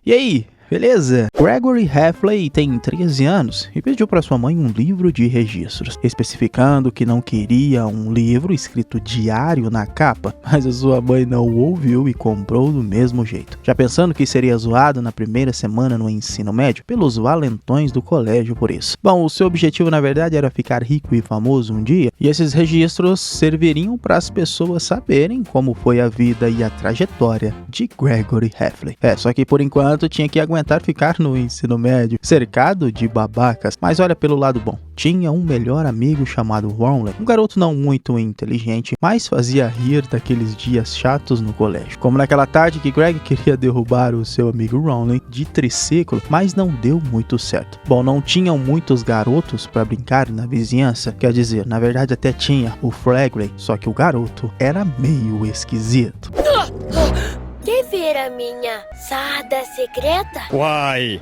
E aí, beleza? Gregory Heffley tem 13 anos e pediu para sua mãe um livro de registros, especificando que não queria um livro escrito diário na capa, mas a sua mãe não ouviu e comprou do mesmo jeito. Já pensando que seria zoado na primeira semana no ensino médio pelos valentões do colégio por isso. Bom, o seu objetivo na verdade era ficar rico e famoso um dia, e esses registros serviriam para as pessoas saberem como foi a vida e a trajetória de Gregory Heffley. Só que por enquanto tinha que aguentar ficar no ensino médio, cercado de babacas. Mas olha pelo lado bom, tinha um melhor amigo chamado Ronley, um garoto não muito inteligente, mas fazia rir daqueles dias chatos no colégio. Como naquela tarde que Greg queria derrubar o seu amigo Ronley de triciclo, mas não deu muito certo. Bom, não tinham muitos garotos para brincar na vizinhança, quer dizer, na verdade até tinha o Fragley, só que o garoto era meio esquisito. Quer ver a minha sarda secreta? Uai!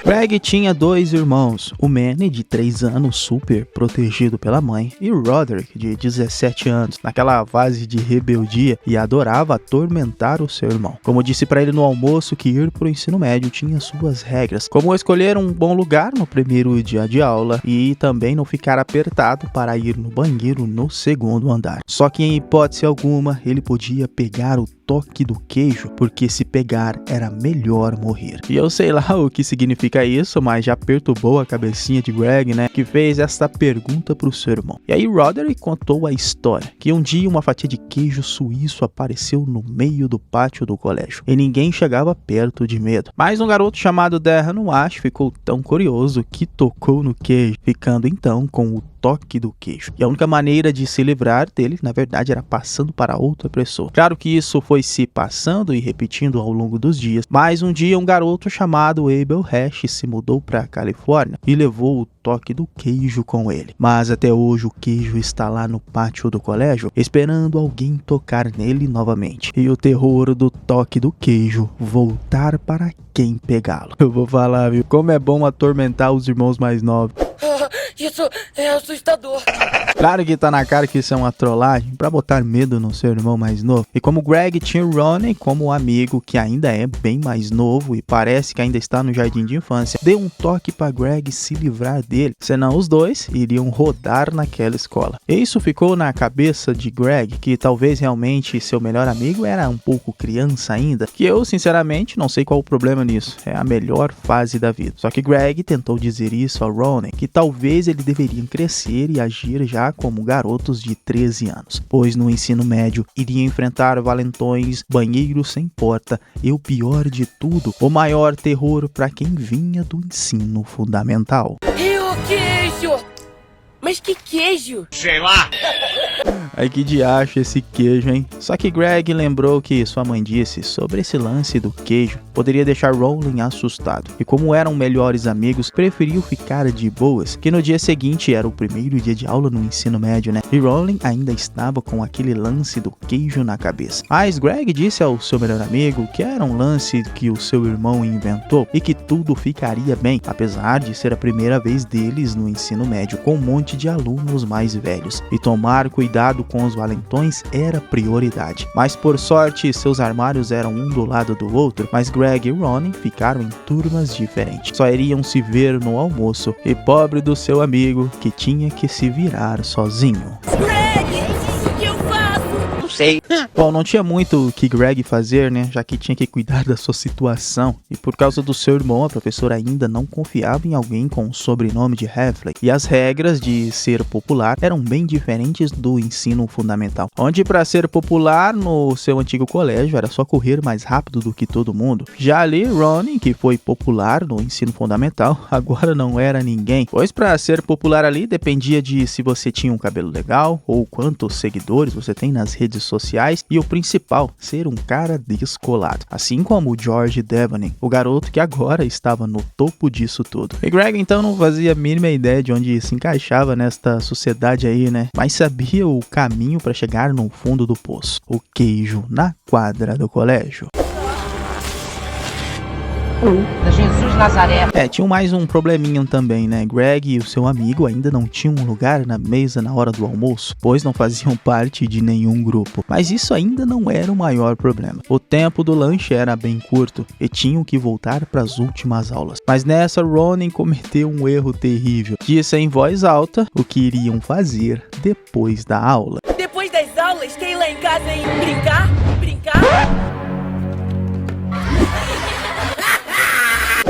Greg tinha 2 irmãos, o Manny, de 3 anos, super protegido pela mãe, e o Roderick, de 17 anos, naquela fase de rebeldia e adorava atormentar o seu irmão. Como disse pra ele no almoço que ir pro ensino médio tinha suas regras, como escolher um bom lugar no primeiro dia de aula e também não ficar apertado para ir no banheiro no segundo andar. Só que em hipótese alguma ele podia pegar o toque do queijo, porque se pegar era melhor morrer. E eu sei lá o que significa isso, mas já perturbou a cabecinha de Greg, né, que fez essa pergunta pro seu irmão. E aí Roderick contou a história, que um dia uma fatia de queijo suíço apareceu no meio do pátio do colégio, e ninguém chegava perto de medo. Mas um garoto chamado Darren Wash ficou tão curioso que tocou no queijo, ficando então com o toque do queijo. E a única maneira de se livrar dele, na verdade, era passando para outra pessoa. Claro que isso foi se passando e repetindo ao longo dos dias, mas um dia um garoto chamado Abel Hash se mudou para a Califórnia e levou o toque do queijo com ele. Mas até hoje o queijo está lá no pátio do colégio, esperando alguém tocar nele novamente. E o terror do toque do queijo voltar para quem pegá-lo. Eu vou falar, viu? Como é bom atormentar os irmãos mais novos. Isso é assustador. Claro que tá na cara que isso é uma trollagem pra botar medo no seu irmão mais novo. E como Greg tinha o Ronnie como amigo, que ainda é bem mais novo e parece que ainda está no jardim de infância, deu um toque pra Greg se livrar dele, senão os dois iriam rodar naquela escola. E isso ficou na cabeça de Greg, que talvez realmente seu melhor amigo era um pouco criança ainda, que eu sinceramente não sei qual o problema nisso, é a melhor fase da vida. Só que Greg tentou dizer isso ao Ronnie, que talvez eles deveriam crescer e agir já como garotos de 13 anos, pois no ensino médio iriam enfrentar valentões, banheiros sem porta e o pior de tudo, o maior terror para quem vinha do ensino fundamental. E o queijo? Mas que queijo? Sei lá! Ai, que diacho esse queijo, hein? Só que Greg lembrou que sua mãe disse sobre esse lance do queijo poderia deixar Rowling assustado. E como eram melhores amigos, preferiu ficar de boas, que no dia seguinte era o primeiro dia de aula no ensino médio, né? E Rowling ainda estava com aquele lance do queijo na cabeça. Mas Greg disse ao seu melhor amigo que era um lance que o seu irmão inventou e que tudo ficaria bem, apesar de ser a primeira vez deles no ensino médio com um monte de alunos mais velhos. E tomar cuidado com os valentões era prioridade. Mas por sorte, seus armários eram um do lado do outro, mas Greg e Ronnie ficaram em turmas diferentes. Só iriam se ver no almoço, e pobre do seu amigo, que tinha que se virar sozinho. Greg, o que eu faço? Não sei. Bom, não tinha muito o que Greg fazer, né, já que tinha que cuidar da sua situação, e por causa do seu irmão, a professora ainda não confiava em alguém com o sobrenome de Heffley, e as regras de ser popular eram bem diferentes do ensino fundamental, onde para ser popular no seu antigo colégio era só correr mais rápido do que todo mundo. Já ali, Ronnie, que foi popular no ensino fundamental, agora não era ninguém, pois para ser popular ali dependia de se você tinha um cabelo legal, ou quantos seguidores você tem nas redes sociais, e o principal, ser um cara descolado, assim como o George Devaney, o garoto que agora estava no topo disso tudo. E Greg então não fazia a mínima ideia de onde se encaixava nesta sociedade aí, né? Mas sabia o caminho para chegar no fundo do poço, o queijo na quadra do colégio. da Jesus Nazaré. Tinha mais um probleminha também, né? Greg e o seu amigo ainda não tinham um lugar na mesa na hora do almoço, pois não faziam parte de nenhum grupo. Mas isso ainda não era o maior problema. O tempo do lanche era bem curto e tinham que voltar para as últimas aulas. Mas nessa, Ronan cometeu um erro terrível. Disse em voz alta o que iriam fazer depois da aula. Depois das aulas, quer ir lá em casa e brincar?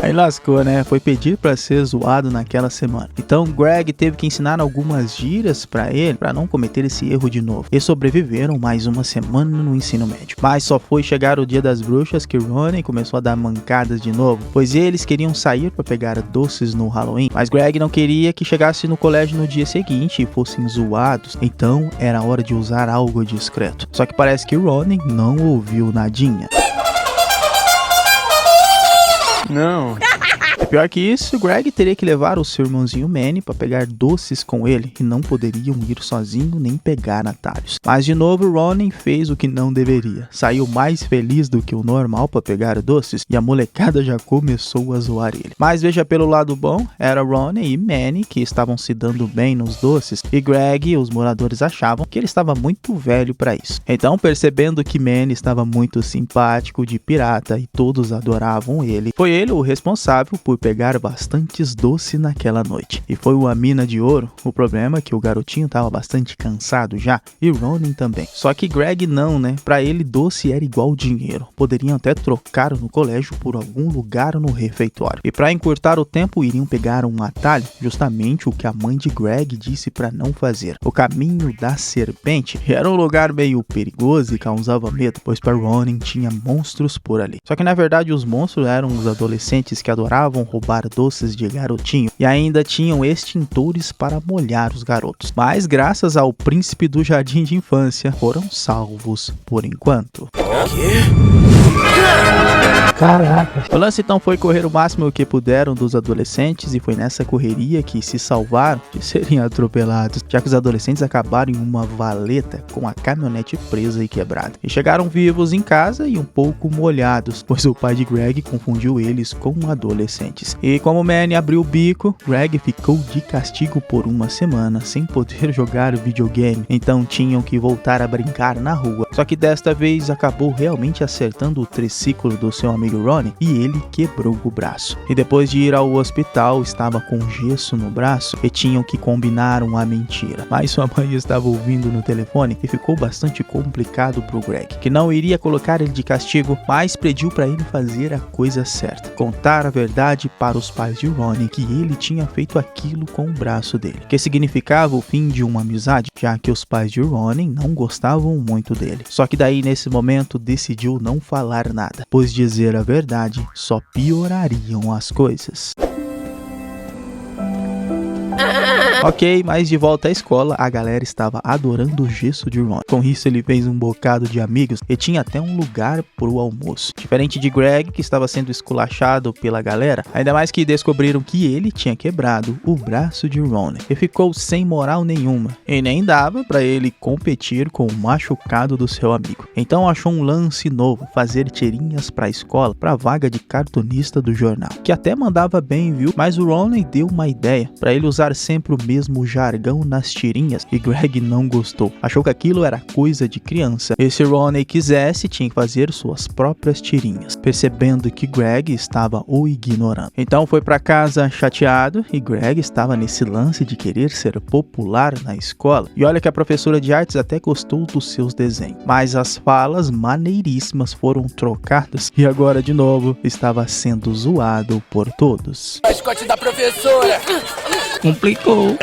Aí lascou, né? Foi pedir pra ser zoado naquela semana. Então Greg teve que ensinar algumas gírias pra ele, pra não cometer esse erro de novo. E sobreviveram mais uma semana no ensino médio. Mas só foi chegar o dia das bruxas que Ronan começou a dar mancadas de novo, pois eles queriam sair pra pegar doces no Halloween. Mas Greg não queria que chegasse no colégio no dia seguinte e fossem zoados. Então era hora de usar algo discreto. Só que parece que Ronan não ouviu nadinha. Não. Pior que isso, Greg teria que levar o seu irmãozinho Manny para pegar doces com ele e não poderiam ir sozinho nem pegar atalhos. Mas de novo, Ronan fez o que não deveria. Saiu mais feliz do que o normal para pegar doces e a molecada já começou a zoar ele. Mas veja pelo lado bom, era Ronan e Manny que estavam se dando bem nos doces e Greg e os moradores achavam que ele estava muito velho para isso. Então, percebendo que Manny estava muito simpático, de pirata e todos adoravam ele, foi ele o responsável por pegar bastantes doces naquela noite. E foi uma mina de ouro. O problema é que o garotinho estava bastante cansado já, e Ronan também. Só que Greg não, né? Pra ele doce era igual dinheiro. Poderiam até trocar no colégio por algum lugar no refeitório. E para encurtar o tempo, iriam pegar um atalho, justamente o que a mãe de Greg disse para não fazer. O caminho da serpente era um lugar meio perigoso e causava medo, pois para Ronan tinha monstros por ali. Só que na verdade os monstros eram os adolescentes que adoravam roubar doces de garotinho e ainda tinham extintores para molhar os garotos. Mas graças ao príncipe do jardim de infância, foram salvos por enquanto. Caraca. O lance então foi correr o máximo que puderam dos adolescentes e foi nessa correria que se salvaram de serem atropelados, já que os adolescentes acabaram em uma valeta com a caminhonete presa e quebrada. E chegaram vivos em casa e um pouco molhados, pois o pai de Greg confundiu eles com adolescentes. E como Manny abriu o bico, Greg ficou de castigo por uma semana sem poder jogar videogame, então tinham que voltar a brincar na rua. Só que desta vez acabou realmente acertando o triciclo do seu amigo Ronan e ele quebrou o braço. E depois de ir ao hospital, estava com gesso no braço e tinham que combinar uma mentira. Mas sua mãe estava ouvindo no telefone e ficou bastante complicado pro Greg, que não iria colocar ele de castigo, mas pediu para ele fazer a coisa certa, contar a verdade para os pais de Ronan que ele tinha feito aquilo com o braço dele, que significava o fim de uma amizade, já que os pais de Ronan não gostavam muito dele. Só que daí nesse momento decidiu não falar nada, pois dizer a verdade só piorariam as coisas. Ok, mas de volta à escola, a galera estava adorando o gesso de Ron. Com isso, ele fez um bocado de amigos e tinha até um lugar pro almoço. Diferente de Greg, que estava sendo esculachado pela galera, ainda mais que descobriram que ele tinha quebrado o braço de Ron e ficou sem moral nenhuma. E nem dava para ele competir com o machucado do seu amigo. Então achou um lance novo, fazer tirinhas pra escola, pra vaga de cartunista do jornal. Que até mandava bem, viu? Mas o Ron deu uma ideia, para ele usar sempre o mesmo jargão nas tirinhas, e Greg não gostou. Achou que aquilo era coisa de criança. E se Ronnie quisesse, tinha que fazer suas próprias tirinhas, percebendo que Greg estava o ignorando. Então foi para casa chateado, e Greg estava nesse lance de querer ser popular na escola. E olha que a professora de artes até gostou dos seus desenhos, mas as falas maneiríssimas foram trocadas, e agora de novo estava sendo zoado por todos. Mascote da professora! Complicou.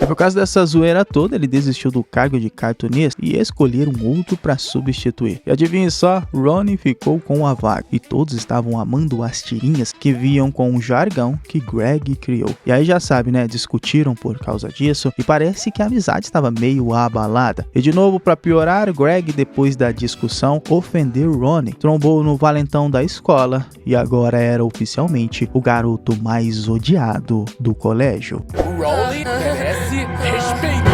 E por causa dessa zoeira toda, ele desistiu do cargo de cartunista e escolher um outro para substituir. E adivinhe só, Ronnie ficou com a vaga. E todos estavam amando as tirinhas que viam com o jargão que Greg criou. E aí já sabe, né? Discutiram por causa disso e parece que a amizade estava meio abalada. E de novo, para piorar, Greg, depois da discussão, ofendeu Ronnie, trombou no valentão da escola e agora era oficialmente o garoto mais odiado do colégio. O Ronnie merece respeito.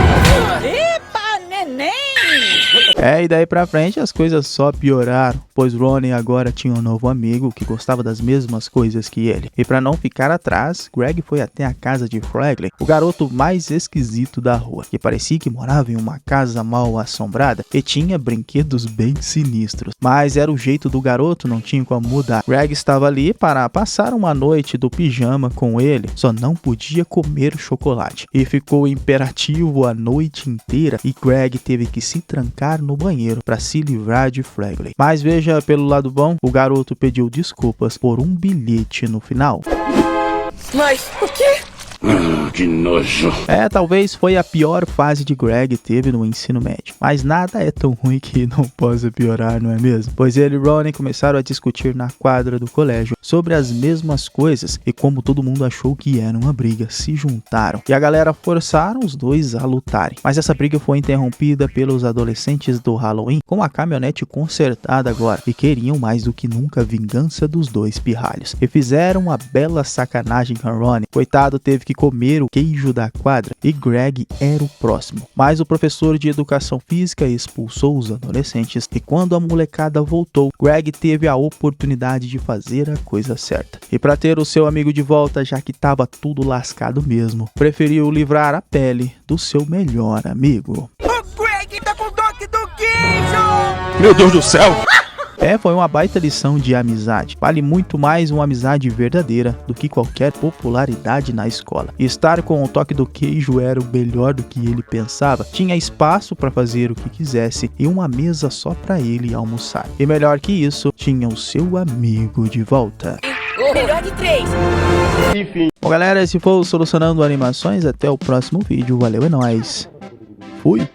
Epa, neném! E daí pra frente as coisas só pioraram, pois Ronnie agora tinha um novo amigo que gostava das mesmas coisas que ele. E pra não ficar atrás, Greg foi até a casa de Franklin, o garoto mais esquisito da rua, que parecia que morava em uma casa mal assombrada e tinha brinquedos bem sinistros. Mas era o jeito do garoto, não tinha como mudar. Greg estava ali para passar uma noite do pijama com ele, só não podia comer chocolate. E ficou imperativo a noite inteira e Greg teve que se trancar no banheiro para se livrar de Franklin. Mas veja pelo lado bom, o garoto pediu desculpas por um bilhete no final. Mas o quê? Que nojo. Talvez foi a pior fase de Greg teve no ensino médio, mas nada é tão ruim que não possa piorar, não é mesmo? Pois ele e Ronnie começaram a discutir na quadra do colégio sobre as mesmas coisas e como todo mundo achou que era uma briga, se juntaram e a galera forçaram os dois a lutarem. Mas essa briga foi interrompida pelos adolescentes do Halloween com a caminhonete consertada agora e queriam mais do que nunca a vingança dos dois pirralhos e fizeram uma bela sacanagem com Ronnie. Coitado, teve que comer o queijo da quadra e Greg era o próximo. Mas o professor de educação física expulsou os adolescentes e quando a molecada voltou, Greg teve a oportunidade de fazer a coisa certa. E para ter o seu amigo de volta, já que estava tudo lascado mesmo, preferiu livrar a pele do seu melhor amigo. O Greg tá com toque do queijo! Meu Deus do céu. Foi uma baita lição de amizade. Vale muito mais uma amizade verdadeira do que qualquer popularidade na escola. E estar com o toque do queijo era o melhor do que ele pensava. Tinha espaço para fazer o que quisesse e uma mesa só para ele almoçar. E melhor que isso, tinha o seu amigo de volta. Melhor de 3. Enfim. Bom, galera, esse foi o Solucionando Animações. Até o próximo vídeo. Valeu, é nóis. Fui!